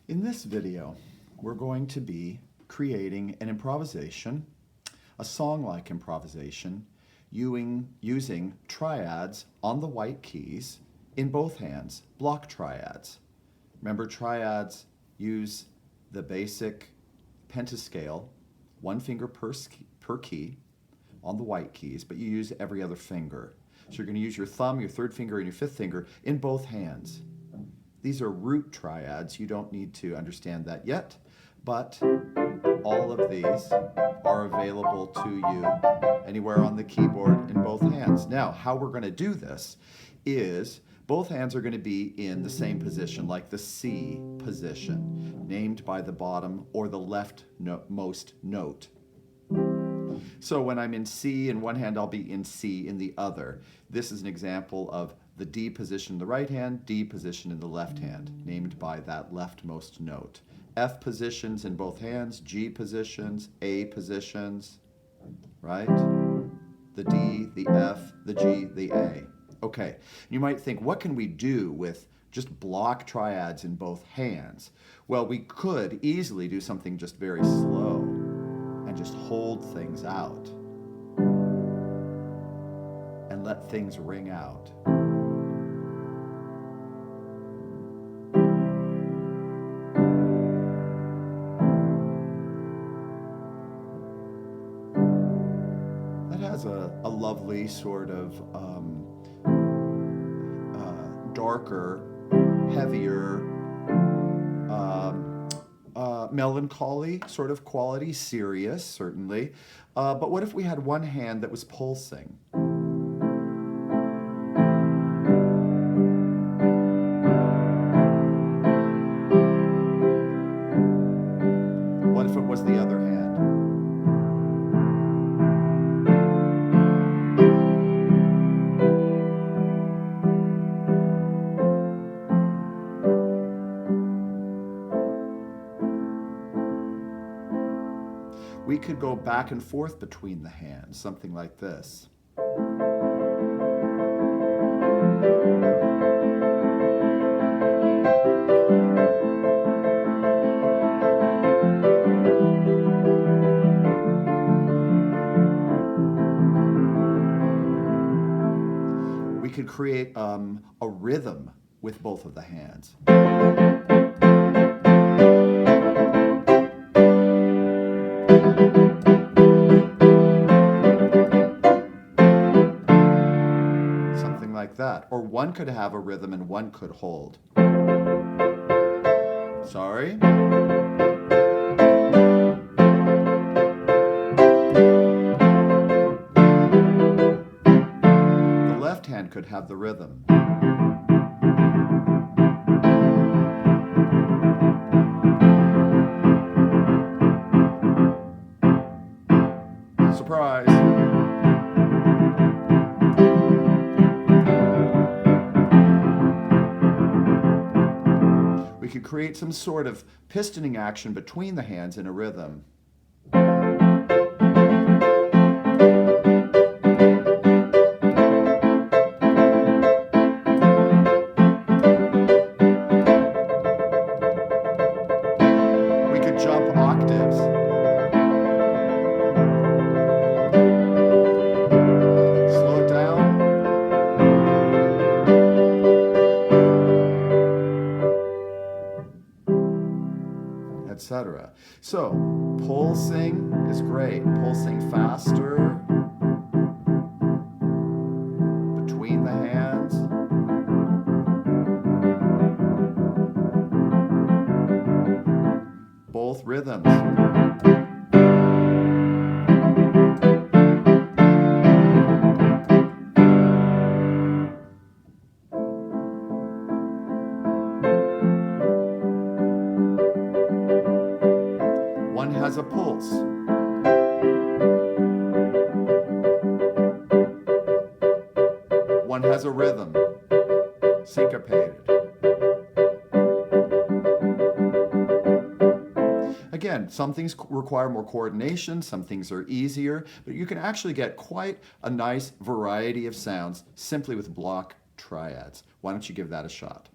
In this video, we're going to be creating an improvisation, a song-like improvisation, using triads on the white keys in both hands, block triads. Remember, triads use the basic pentascale, one finger per key on the white keys, but you use every other finger. So you're going to use your thumb, your third finger, and your fifth finger in both hands. These are root triads. You don't need to understand that yet, but all of these are available to you anywhere on the keyboard in both hands. Now, how we're going to do this is both hands are going to be in the same position, like the C position, named by the bottom or the leftmost note. So when I'm in C in one hand, I'll be in C in the other. This is an example of the D position in the right hand, D position in the left hand, named by that leftmost note. F positions in both hands, G positions, A positions, right? The D, the F, the G, the A. Okay, you might think, what can we do with just block triads in both hands? Well, we could easily do something just very slow and just hold things out and let things ring out. That has a lovely sort of darker, heavier, melancholy sort of quality, serious, certainly. But what if we had one hand that was pulsing? What if it was the other hand? We could go back and forth between the hands, something like this. We could create a rhythm with both of the hands. Something like that. Or one could have a rhythm and one could hold. Sorry? The left hand could have the rhythm. Surprise! We could create some sort of pistoning action between the hands in a rhythm. We could jump octaves. Slow it down. Etc. So, pulsing is great. Pulsing faster between the hands. Both rhythms. One has a pulse. One has a rhythm, syncopated. Again, some things require more coordination, some things are easier, but you can actually get quite a nice variety of sounds simply with block triads. Why don't you give that a shot?